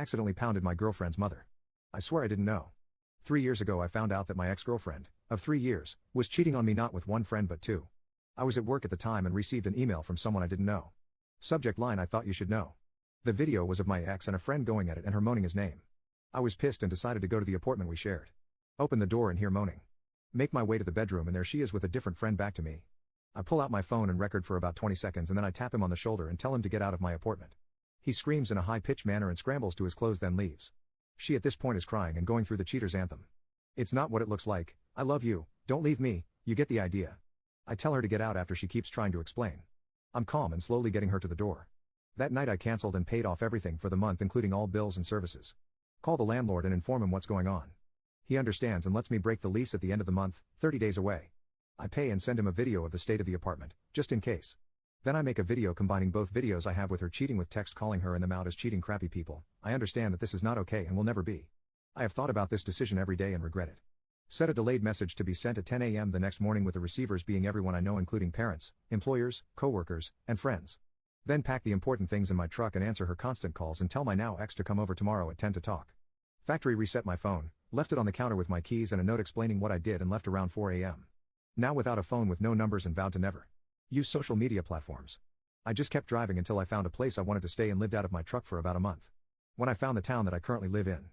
accidentally pounded my girlfriend's mother. I swear I didn't know. 3 years ago I found out that my ex-girlfriend, of 3 years, was cheating on me not with one friend but two. I was at work at the time and received an email from someone I didn't know. Subject line: I thought you should know. The video was of my ex and a friend going at it and her moaning his name. I was pissed and decided to go to the apartment we shared. Open the door and hear moaning. Make my way to the bedroom and there she is with a different friend back to me. I pull out my phone and record for about 20 seconds and then I tap him on the shoulder and tell him to get out of my apartment. He screams in a high-pitched manner and scrambles to his clothes, then leaves. She at this point is crying and going through the cheater's anthem. It's not what it looks like. I love you, don't leave me, you get the idea. I tell her to get out after she keeps trying to explain. I'm calm and slowly getting her to the door. That night I cancelled and paid off everything for the month, including all bills and services. Call the landlord and inform him what's going on. He understands and lets me break the lease at the end of the month, 30 days away. I pay and send him a video of the state of the apartment, just in case. Then I make a video combining both videos I have with her cheating with text calling her and them out as cheating crappy people. I understand that this is not okay and will never be. I have thought about this decision every day and regret it. Set a delayed message to be sent at 10 a.m. the next morning with the receivers being everyone I know, including parents, employers, co-workers, and friends. Then pack the important things in my truck and answer her constant calls and tell my now ex to come over tomorrow at 10 to talk. Factory reset my phone, left it on the counter with my keys and a note explaining what I did and left around 4 a.m. Now without a phone with no numbers and vowed to never use social media platforms. I just kept driving until I found a place I wanted to stay and lived out of my truck for about a month. When I found the town that I currently live in,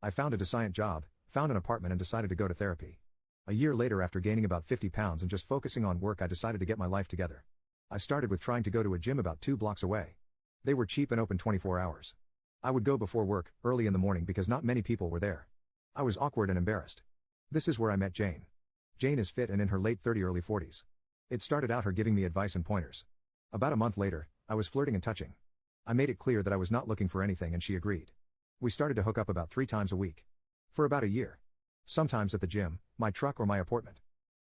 I found a decent job, found an apartment and decided to go to therapy. A year later, after gaining about 50 pounds and just focusing on work, I decided to get my life together. I started with trying to go to a gym about 2 blocks away. They were cheap and open 24 hours. I would go before work, early in the morning because not many people were there. I was awkward and embarrassed. This is where I met Jane. Jane is fit and in her late 30s, early 40s. It started out her giving me advice and pointers. About a month later, I was flirting and touching. I made it clear that I was not looking for anything and she agreed. We started to hook up about 3 times a week. For about a year. Sometimes at the gym, my truck or my apartment.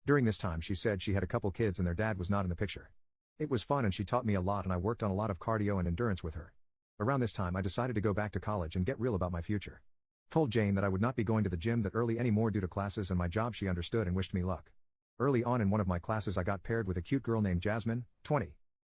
During this time she said she had a couple kids and their dad was not in the picture. It was fun and she taught me a lot and I worked on a lot of cardio and endurance with her. Around this time I decided to go back to college and get real about my future. Told Jane that I would not be going to the gym that early anymore due to classes and my job. She understood and wished me luck. Early on in one of my classes I got paired with a cute girl named Jasmine, 20.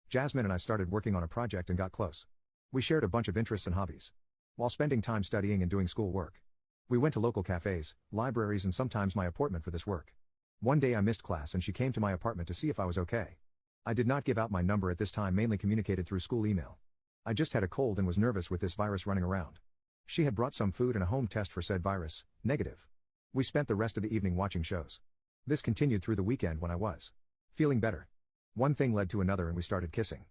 Jasmine and I started working on a project and got close. We shared a bunch of interests and hobbies. While spending time studying and doing school work. We went to local cafes, libraries and sometimes my apartment for this work. One day I missed class and she came to my apartment to see if I was okay. I did not give out my number at this time, mainly communicated through school email. I just had a cold and was nervous with this virus running around. She had brought some food and a home test for said virus, negative. We spent the rest of the evening watching shows. This continued through the weekend when I was feeling better. One thing led to another and we started kissing.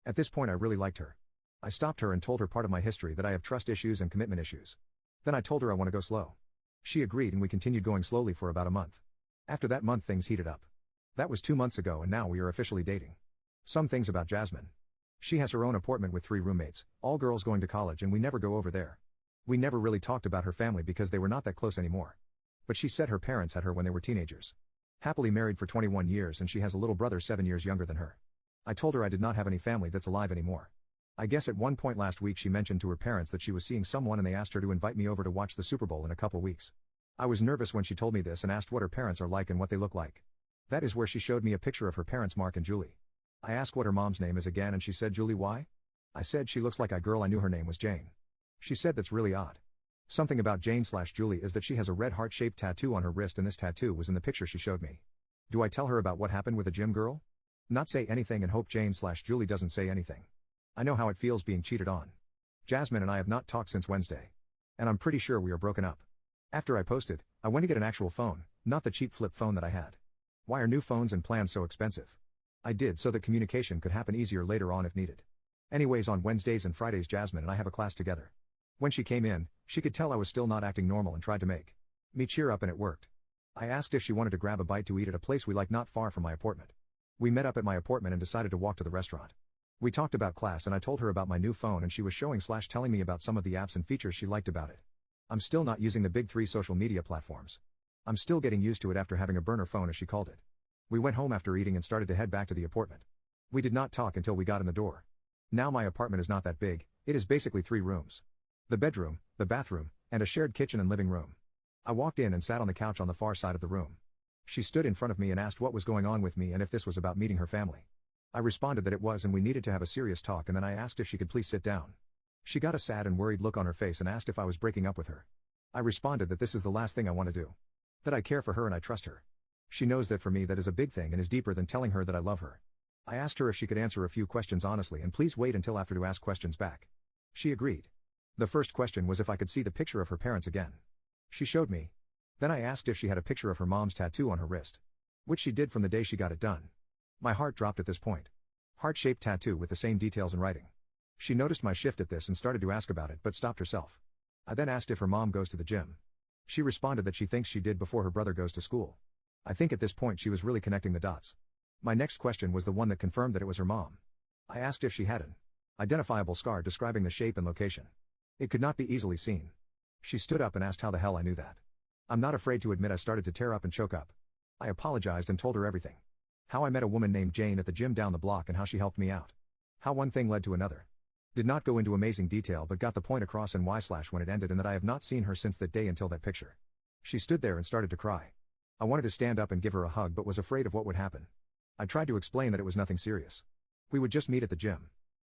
At this point I really liked her. I stopped her and told her part of my history, that I have trust issues and commitment issues. Then I told her I want to go slow. She agreed and we continued going slowly for about a month. After that month things heated up. That was 2 months ago and now we are officially dating. Some things about Jasmine. She has her own apartment with 3 roommates, all girls going to college, and we never go over there. We never really talked about her family because they were not that close anymore. But she said her parents had her when they were teenagers. Happily married for 21 years and she has a little brother 7 years younger than her. I told her I did not have any family that's alive anymore. I guess at one point last week she mentioned to her parents that she was seeing someone and they asked her to invite me over to watch the Super Bowl in a couple weeks. I was nervous when she told me this and asked what her parents are like and what they look like. That is where she showed me a picture of her parents, Mark and Julie. I asked what her mom's name is again and she said Julie. Why? I said she looks like a girl I knew, her name was Jane. She said that's really odd. Something about Jane/Julie is that she has a red heart-shaped tattoo on her wrist and this tattoo was in the picture she showed me. Do I tell her about what happened with the gym girl? Not say anything and hope Jane/Julie doesn't say anything. I know how it feels being cheated on. Jasmine and I have not talked since Wednesday. And I'm pretty sure we are broken up. After I posted, I went to get an actual phone, not the cheap flip phone that I had. Why are new phones and plans so expensive? I did so that communication could happen easier later on if needed. Anyways, on Wednesdays and Fridays Jasmine and I have a class together. When she came in, she could tell I was still not acting normal and tried to make me cheer up and it worked. I asked if she wanted to grab a bite to eat at a place we like not far from my apartment. We met up at my apartment and decided to walk to the restaurant. We talked about class and I told her about my new phone and she was showing/telling me about some of the apps and features she liked about it. I'm still not using the big 3 social media platforms. I'm still getting used to it after having a burner phone, as she called it. We went home after eating and started to head back to the apartment. We did not talk until we got in the door. Now my apartment is not that big, it is basically 3 rooms. The bedroom, the bathroom, and a shared kitchen and living room. I walked in and sat on the couch on the far side of the room. She stood in front of me and asked what was going on with me and if this was about meeting her family. I responded that it was and we needed to have a serious talk, and then I asked if she could please sit down. She got a sad and worried look on her face and asked if I was breaking up with her. I responded that this is the last thing I want to do. That I care for her and I trust her. She knows that for me that is a big thing and is deeper than telling her that I love her. I asked her if she could answer a few questions honestly and please wait until after to ask questions back. She agreed. The first question was if I could see the picture of her parents again. She showed me. Then I asked if she had a picture of her mom's tattoo on her wrist. Which she did from the day she got it done. My heart dropped at this point. Heart-shaped tattoo with the same details in writing. She noticed my shift at this and started to ask about it but stopped herself. I then asked if her mom goes to the gym. She responded that she thinks she did before her brother goes to school. I think at this point she was really connecting the dots. My next question was the one that confirmed that it was her mom. I asked if she had an identifiable scar describing the shape and location. It could not be easily seen. She stood up and asked how the hell I knew that. I'm not afraid to admit I started to tear up and choke up. I apologized and told her everything. How I met a woman named Jane at the gym down the block and how she helped me out. How one thing led to another. Did not go into amazing detail but got the point across and when it ended and that I have not seen her since that day until that picture. She stood there and started to cry. I wanted to stand up and give her a hug but was afraid of what would happen. I tried to explain that it was nothing serious. We would just meet at the gym.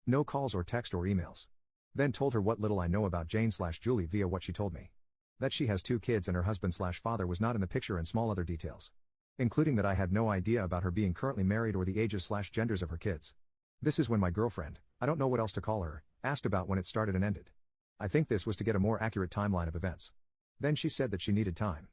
No calls or text or emails. Then told her what little I know about Jane/Julie via what she told me. That she has 2 kids and her husband/father was not in the picture and small other details. Including that I had no idea about her being currently married or the ages/genders of her kids. This is when my girlfriend, I don't know what else to call her, asked about when it started and ended. I think this was to get a more accurate timeline of events. Then she said that she needed time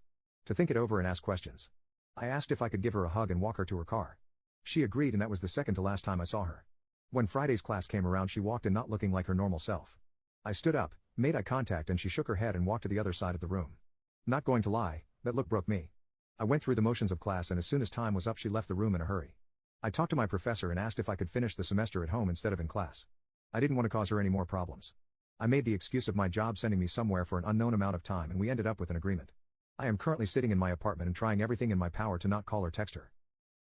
to think it over and ask questions. I asked if I could give her a hug and walk her to her car. She agreed and that was the second to last time I saw her. When Friday's class came around she walked in not looking like her normal self. I stood up, made eye contact and she shook her head and walked to the other side of the room. Not going to lie, that look broke me. I went through the motions of class and as soon as time was up she left the room in a hurry. I talked to my professor and asked if I could finish the semester at home instead of in class. I didn't want to cause her any more problems. I made the excuse of my job sending me somewhere for an unknown amount of time and we ended up with an agreement. I am currently sitting in my apartment and trying everything in my power to not call or text her.